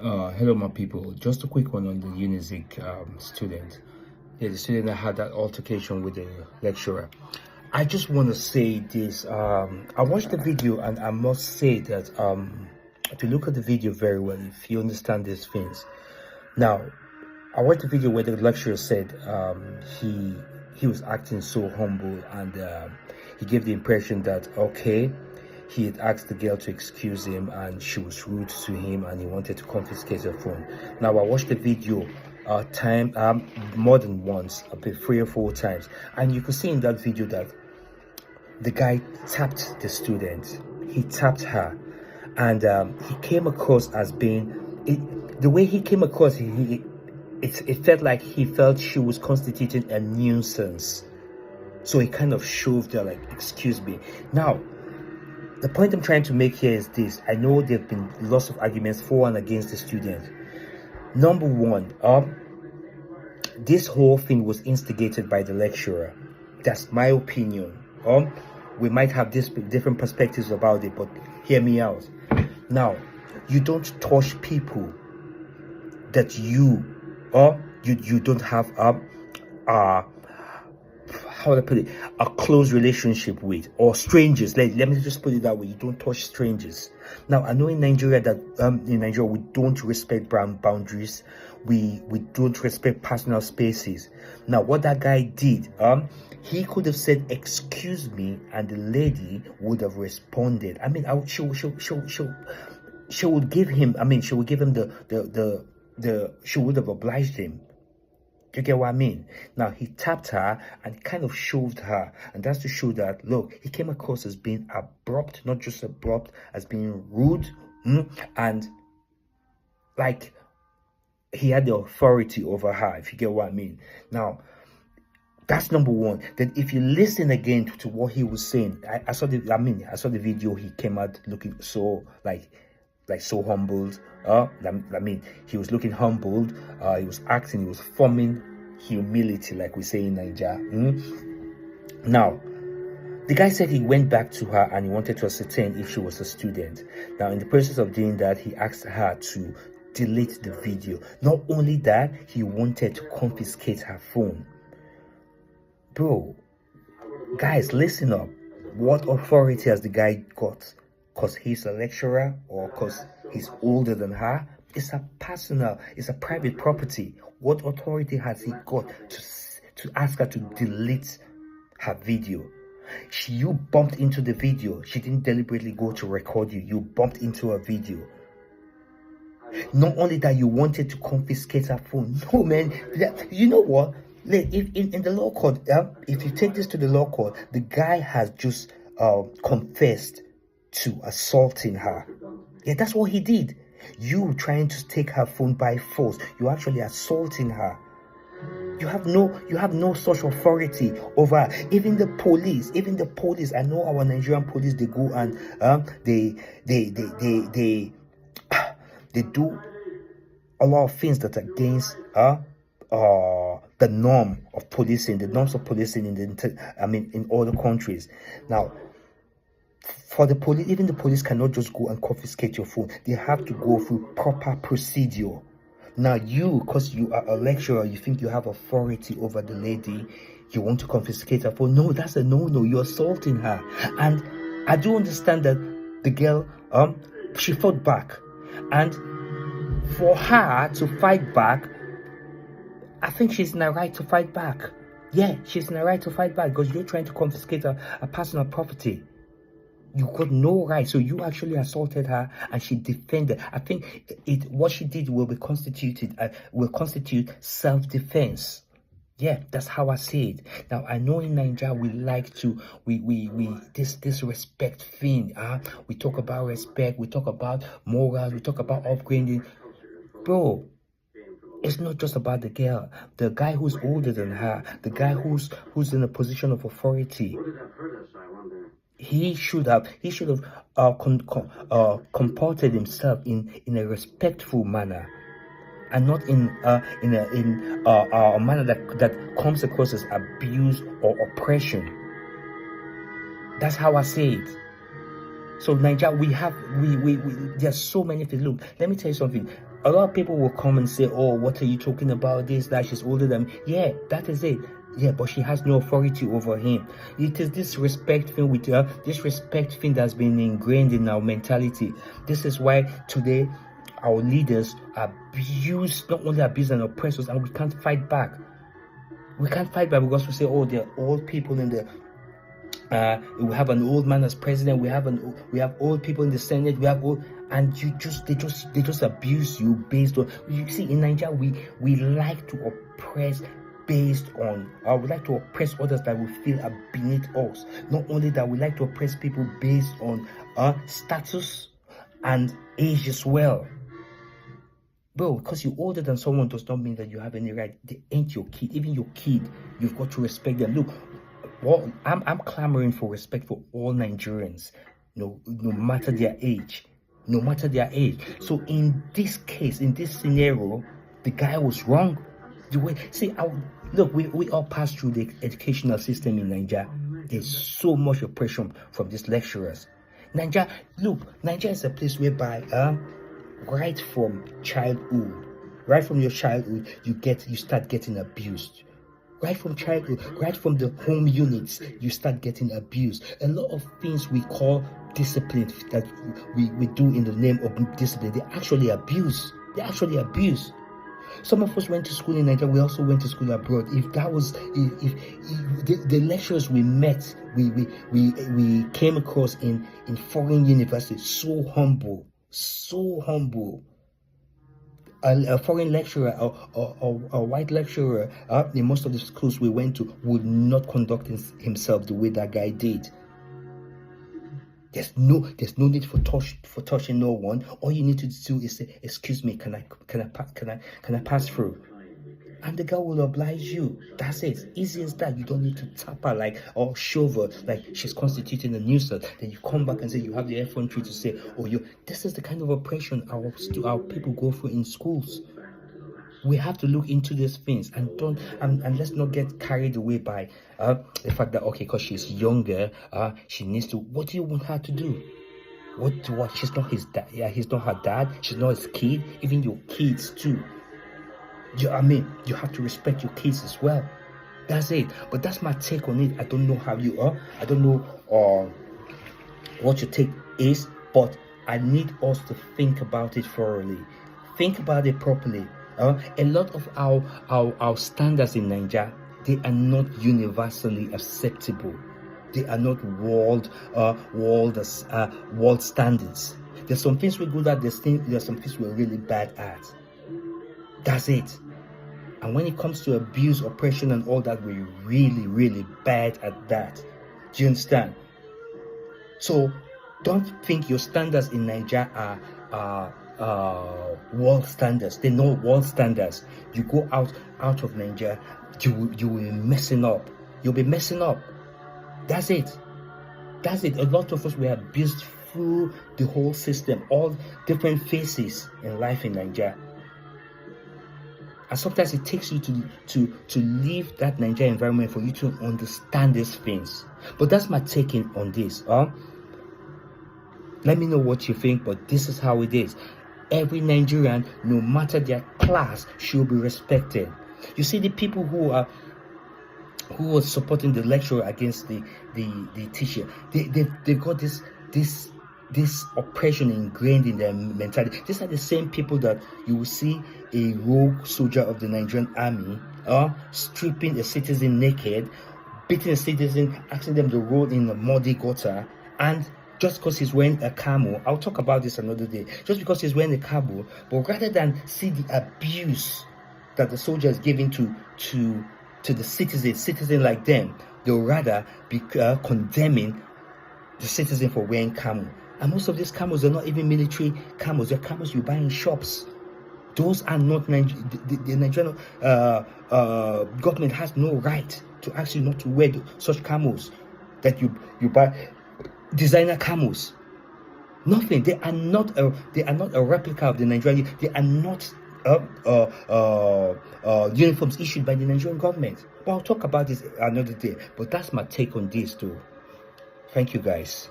Hello, my people. Just a quick one on the Unizik student. Yeah, the student that had that altercation with the lecturer. I just want to say this. I watched the video and I must say that if you look at the video very well, if you understand these things. Now, I watched the video where the lecturer said he was acting so humble and he gave the impression that, okay, he had asked the girl to excuse him and she was rude to him and he wanted to confiscate her phone. Now, I watched the video more than once, about 3 or 4 times, and you could see in that video that the guy tapped the student. He tapped her, and he came across as being the way he came across. It felt like he felt she was constituting a nuisance, so he kind of shoved her like, "Excuse me." Now, the point I'm trying to make here is this. I know there have been lots of arguments for and against the student. Number one, this whole thing was instigated by the lecturer. That's my opinion. We might have different perspectives about it, but hear me out. Now, you don't touch people that you don't have how do I put it, a close relationship with, or strangers. Let me just put it that way. You don't touch strangers. Now, I know in Nigeria that we don't respect boundaries. We don't respect personal spaces. Now, what that guy did, he could have said, "Excuse me," and the lady would have responded. I mean, she would give him. I mean, she would give him she would have obliged him. Do you get what I mean? Now, he tapped her and kind of shoved her. And that's to show that, look, he came across as being abrupt, not just abrupt, as being rude. And like he had the authority over her, if you get what I mean. Now, that's number one. Then if you listen again to what he was saying, I saw the video. He came out looking so like so humbled. I mean, he was looking humbled. He was acting. He was forming humility, like we say in Nigeria. Now, the guy said he went back to her and he wanted to ascertain if she was a student. Now, in the process of doing that, he asked her to delete the video. Not only that, he wanted to confiscate her phone. Bro, guys, listen up. What authority has the guy got? Because he's a lecturer or because he's older than her? It's a private property. What authority has he got to ask her to delete her video? You bumped into the video. She didn't deliberately go to record you. You bumped into her video. Not only that, you wanted to confiscate her phone. No, man. You know what? If in the law court, if you take this to the law court, the guy has just confessed to assaulting her. Yeah, that's what he did. You trying to take her phone by force. You're actually assaulting her. You have no such authority over her. Even the police. I know our Nigerian police, they go and they do a lot of things that are against the norms of policing in other countries. Now, for the police, even the police cannot just go and confiscate your phone. They have to go through proper procedure. Now, because you are a lecturer, you think you have authority over the lady, you want to confiscate her phone. No, that's a no-no. You're assaulting her. And I do understand that the girl, she fought back. And for her to fight back, I think she's in the right to fight back. Yeah, she's in the right to fight back because you're trying to confiscate a personal property. You got no right. So you actually assaulted her and she defended. I think what she did will constitute self-defense. Yeah, that's how I see it. Now, I know in Nigeria we like to this respect thing. We talk about respect, we talk about morals, we talk about upgrading. Bro, it's not just about the girl. The guy who's older than her, the guy who's in a position of authority. He should have comported himself in a respectful manner, and not in a manner that comes across as abuse or oppression. That's how I say it. So Nigeria, there's so many things. Look, let me tell you something. A lot of people will come and say, oh, what are you talking about, this, that, she's older than me. Yeah, that is it. Yeah, but she has no authority over him. It is this respect thing with her, this respect thing that's been ingrained in our mentality. This is why today our leaders abuse, not only abuse and oppress us, and we can't fight back. We can't fight back because we say, oh, they're old people in the we have an old man as president, we have old people in the Senate, we have old, and they just abuse you based on, you see, in Nigeria we like to oppress based on, we like to oppress others that we feel are beneath us. Not only that, we like to oppress people based on status and age as well. Bro, because you're older than someone does not mean that you have any right. They ain't your kid. Even your kid, you've got to respect them. Look, well, I'm clamoring for respect for all Nigerians, no matter their age. No matter their age. So in this case, in this scenario, the guy was wrong. Look, we all pass through the educational system in Nigeria. There's so much oppression from these lecturers. Nigeria is a place whereby right from childhood, right from your childhood, you start getting abused. Right from childhood, right from the home units, you start getting abused. A lot of things we call discipline that we do in the name of discipline, they actually abuse. Some of us went to school in Nigeria, we also went to school abroad. If the lecturers we met, we came across in foreign universities, so humble. A foreign lecturer or a white lecturer in most of the schools we went to would not conduct himself the way that guy did. There's no need for touching no one. All you need to do is say, "Excuse me, can I pass through?" And the guy will oblige you. That's it. Easy as that. You don't need to tap her or shove her like she's constituting a nuisance. Then you come back and say you have the effrontery to say, "Oh, this is the kind of oppression our people go through in schools." We have to look into these things and let's not get carried away by the fact that, okay, because she's younger, she needs to. What do you want her to do? What? She's not his dad. Yeah, he's not her dad. She's not his kid. Even your kids too. You have to respect your kids as well. That's it. But that's my take on it. I don't know how you are. I don't know what your take is, but I need us to think about it thoroughly. Think about it properly. A lot of our standards in Nigeria, they are not universally acceptable. They are not world standards. There's some things we're good at. There's some things we're really bad at. That's it. And when it comes to abuse, oppression, and all that, we're really, really bad at that. Do you understand? So don't think your standards in Nigeria are world standards. They're not world standards. You go out of Nigeria, you will be messing up. You'll be messing up. That's it. A lot of us were abused through the whole system, all different phases in life in Nigeria. And sometimes it takes you to leave that Nigerian environment for you to understand these things. But that's my take on this. Let me know what you think, but this is how it is. Every Nigerian, no matter their class, should be respected. You see, the people who are supporting the lecturer against the teacher, they've got this oppression ingrained in their mentality. These are the same people that you will see a rogue soldier of the Nigerian army stripping a citizen naked, beating a citizen, asking them to roll in a muddy gutter, and just because he's wearing a camo, I'll talk about this another day, just because he's wearing a camo, but rather than see the abuse that the soldier is giving to the citizen like them, they'll rather be condemning the citizen for wearing camo. And most of these camos are not even military camos. They're camos you buy in shops. Those are not the Nigerian government has no right to ask you not to wear such camos that you buy. Designer camos, nothing. They are not a replica of the Nigerian. They are not uniforms issued by the Nigerian government. But I'll talk about this another day. But that's my take on this too. Thank you, guys.